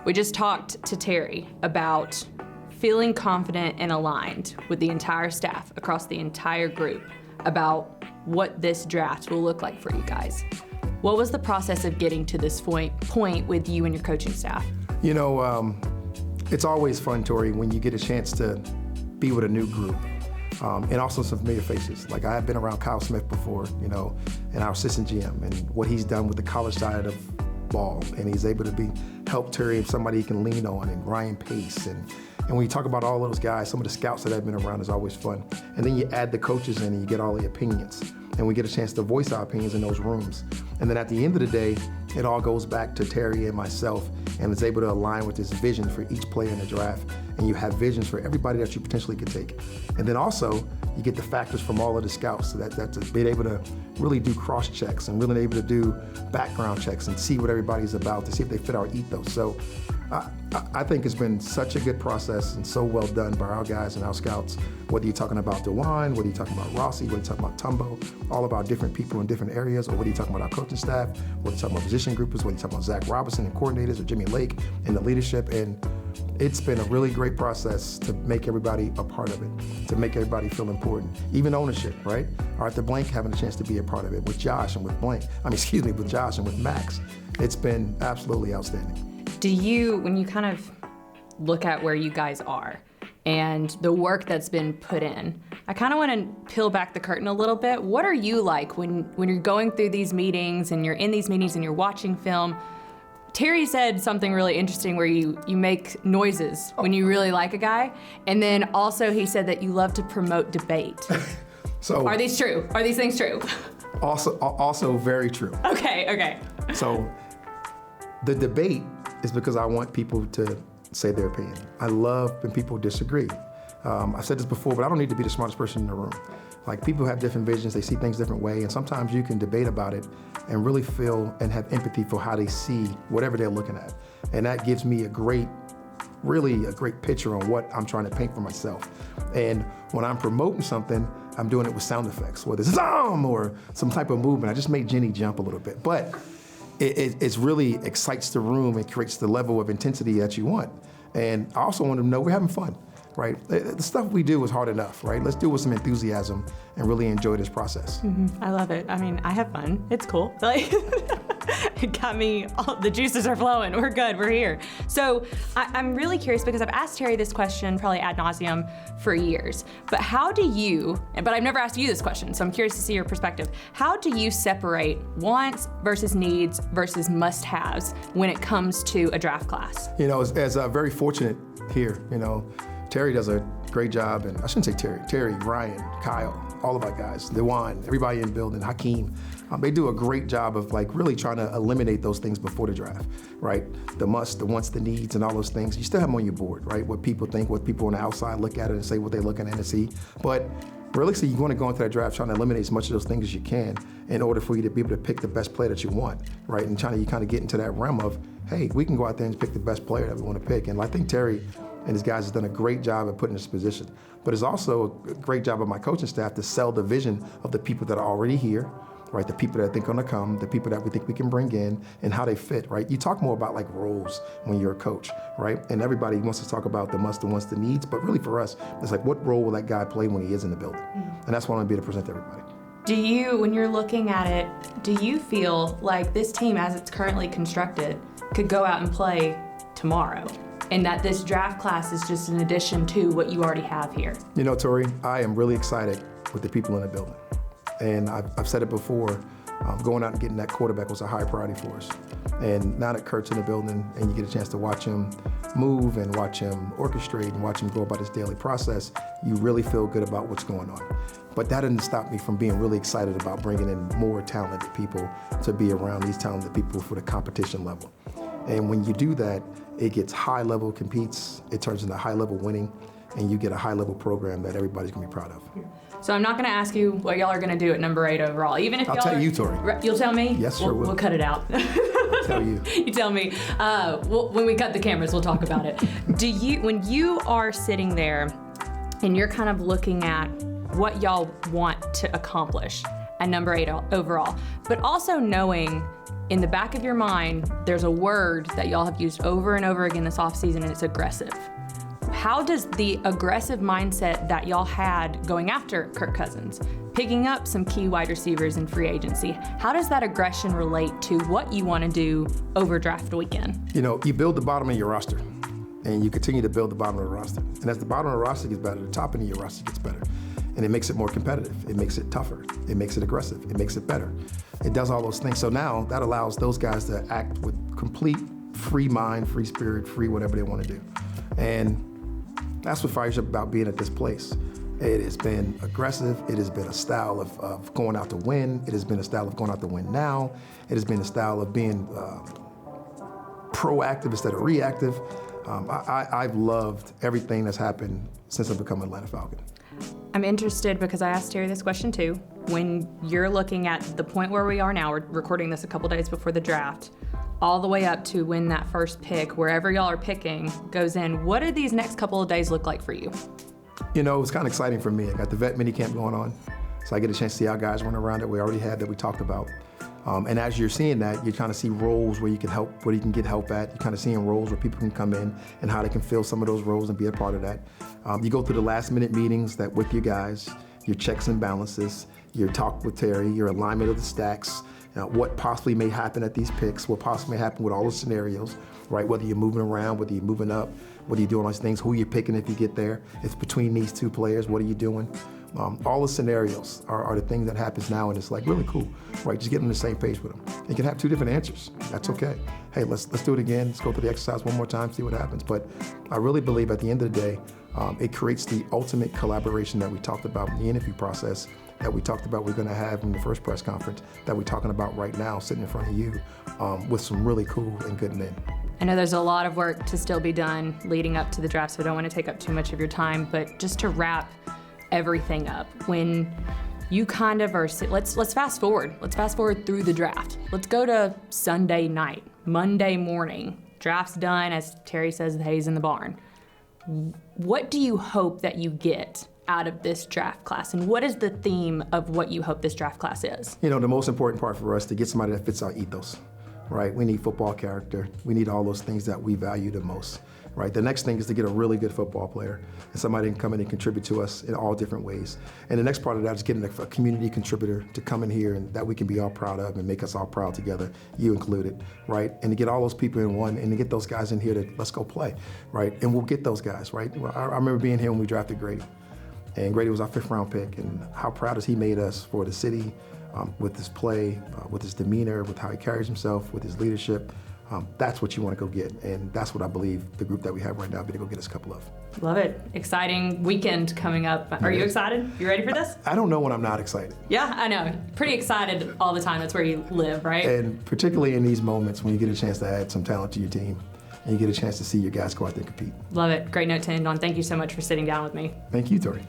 We just talked to Terry about feeling confident and aligned with the entire staff across the entire group about what this draft will look like for you guys. What was the process of getting to this point with you and your coaching staff? You know, it's always fun, Tori, when you get a chance to be with a new group. And also some familiar faces. Like, I have been around Kyle Smith before, you know, and our assistant GM, and what he's done with the college side of ball, and he's able to help Terry and somebody he can lean on, and Ryan Pace, and when you talk about all those guys, some of the scouts that have been around is always fun. And then you add the coaches in and you get all the opinions, and we get a chance to voice our opinions in those rooms. And then at the end of the day, it all goes back to Terry and myself, and it's able to align with this vision for each player in the draft, and you have visions for everybody that you potentially could take. And then also, you get the factors from all of the scouts, so that's being able to really do cross checks and really able to do background checks and see what everybody's about to see if they fit our ethos. So I think it's been such a good process and so well done by our guys and our scouts, whether you're talking about DeJuan, whether you're talking about Rossi, whether you're talking about Tumbo, all of our different people in different areas, or whether you're talking about our coaching staff, whether you're talking about position groupers, whether you're talking about Zach Robinson and coordinators, or Jimmy Lake and the leadership. And it's been a really great process to make everybody a part of it, to make everybody feel important. Even ownership, right? Arthur Blank having a chance to be a part of it with Josh and with with Josh and with Max. It's been absolutely outstanding. Do you, when you kind of look at where you guys are and the work that's been put in, I kind of want to peel back the curtain a little bit. What are you like when you're going through these meetings and you're in these meetings and you're watching film? Terry said something really interesting where you make noises when you really like a guy. And then also he said that you love to promote debate. So are these true? Are these things true? Also very true. Okay. So the debate is because I want people to say their opinion. I love when people disagree. I've said this before, but I don't need to be the smartest person in the room. Like, people have different visions, they see things different way, and sometimes you can debate about it and really feel and have empathy for how they see whatever they're looking at. And that gives me really a great picture on what I'm trying to paint for myself. And when I'm promoting something, I'm doing it with sound effects, whether it's Zom or some type of movement. I just make Jenny jump a little bit. But it really excites the room and creates the level of intensity that you want. And I also want them to know we're having fun, right? The stuff we do is hard enough, right? Let's do it with some enthusiasm and really enjoy this process. Mm-hmm. I love it. I mean, I have fun. It's cool. Like, it got me, all the juices are flowing. We're good, we're here. So I'm really curious because I've asked Terry this question probably ad nauseum for years, but but I've never asked you this question, so I'm curious to see your perspective. How do you separate wants versus needs versus must-haves when it comes to a draft class? You know, as very fortunate here, you know, Terry does a great job, and I shouldn't say Terry, Ryan, Kyle, all of our guys, DeJuan, everybody in the building, Hakeem, they do a great job of really trying to eliminate those things before the draft, right? The must, the wants, the needs, and all those things. You still have them on your board, right? What people think, what people on the outside look at it and say what they're looking at and see. But realistically, you want to go into that draft trying to eliminate as much of those things as you can in order for you to be able to pick the best player that you want, right? And you kind of get into that realm of, hey, we can go out there and pick the best player that we want to pick. And I think Terry and his guys have done a great job of putting this position. But it's also a great job of my coaching staff to sell the vision of the people that are already here, right? The people that I think are gonna come, the people that we think we can bring in, and how they fit, right? You talk more about like roles when you're a coach, right? And everybody wants to talk about the must, the wants, the needs, but really for us, it's like, what role will that guy play when he is in the building? And that's what I want to be able to present to everybody. Do you, when you're looking at it, do you feel like this team as it's currently constructed could go out and play tomorrow? And that this draft class is just an addition to what you already have here? You know, Tori, I am really excited with the people in the building. And I've said it before, going out and getting that quarterback was a high priority for us. And now that Kurt's in the building and you get a chance to watch him move and watch him orchestrate and watch him go about his daily process, you really feel good about what's going on. But that didn't stop me from being really excited about bringing in more talented people to be around these talented people for the competition level. And when you do that, it gets high level competes, it turns into high level winning, and you get a high level program that everybody's gonna be proud of. So I'm not gonna ask you what y'all are gonna do at number 8 overall, even if I'll tell you, Tori. You'll tell me? Yes, sure will. We'll cut it out. I'll tell you. You tell me. When we cut the cameras, we'll talk about it. When you are sitting there and you're kind of looking at what y'all want to accomplish at number 8 overall. But also knowing in the back of your mind, there's a word that y'all have used over and over again this offseason, and it's aggressive. How does the aggressive mindset that y'all had going after Kirk Cousins, picking up some key wide receivers in free agency, how does that aggression relate to what you want to do over draft weekend? You know, you build the bottom of your roster, and you continue to build the bottom of the roster. And as the bottom of the roster gets better, the top end of your roster gets better. And it makes it more competitive. It makes it tougher. It makes it aggressive. It makes it better. It does all those things. So now that allows those guys to act with complete free mind, free spirit, free whatever they want to do. And that's what fires up about being at this place. It has been aggressive. It has been a style of going out to win. It has been a style of going out to win now. It has been a style of being proactive instead of reactive. I've loved everything that's happened since I've become an Atlanta Falcon. I'm interested because I asked Terry this question too. When you're looking at the point where we are now, we're recording this a couple days before the draft, all the way up to when that first pick, wherever y'all are picking, goes in, what do these next couple of days look like for you? You know, it was kind of exciting for me. I got the vet mini camp going on, so I get a chance to see how guys run around that we already had that we talked about. And as you're seeing that, you kind of see roles where you can help, where you can get help at. You're kind of seeing roles where people can come in and how they can fill some of those roles and be a part of that. You go through the last minute meetings that with you guys, your checks and balances, your talk with Terry, your alignment of the stacks, what possibly may happen at these picks, what possibly may happen with all the scenarios, right? Whether you're moving around, whether you're moving up, whether you're doing all these things, who you're picking if you get there. It's between these two players, what are you doing? All the scenarios are the things that happens now, and it's like really cool, right? Just get on the same page with them. You can have two different answers. That's okay. Hey, let's do it again. Let's go through the exercise one more time, see what happens. But I really believe at the end of the day, it creates the ultimate collaboration that we talked about in the interview process, that we talked about we're going to have in the first press conference, that we're talking about right now, sitting in front of you, with some really cool and good men. I know there's a lot of work to still be done leading up to the draft, so I don't want to take up too much of your time, but just to wrap everything up, when you kind of are, let's fast forward. Let's fast forward through the draft. Let's go to Sunday night, Monday morning. Draft's done, as Terry says, the hay's in the barn. What do you hope that you get out of this draft class, and what is the theme of what you hope this draft class is? You know, the most important part for us to get somebody that fits our ethos, right? We need football character. We need all those things that we value the most, right? The next thing is to get a really good football player and somebody can come in and contribute to us in all different ways. And the next part of that is getting a community contributor to come in here and that we can be all proud of and make us all proud together, you included, right? And to get all those people in one and to get those guys in here to let's go play, right? And we'll get those guys, right? I remember being here when we drafted Grady. And Grady was our 5th round pick, and how proud has he made us for the city, with his play, with his demeanor, with how he carries himself, with his leadership. That's what you want to go get, and that's what I believe the group that we have right now be to go get us a couple of. Love it. Exciting weekend coming up. Are you excited? You ready for this? I don't know when I'm not excited. Yeah, I know. Pretty excited all the time. That's where you live, right? And particularly in these moments when you get a chance to add some talent to your team and you get a chance to see your guys go out there and compete. Love it. Great note to end on. Thank you so much for sitting down with me. Thank you, Tori.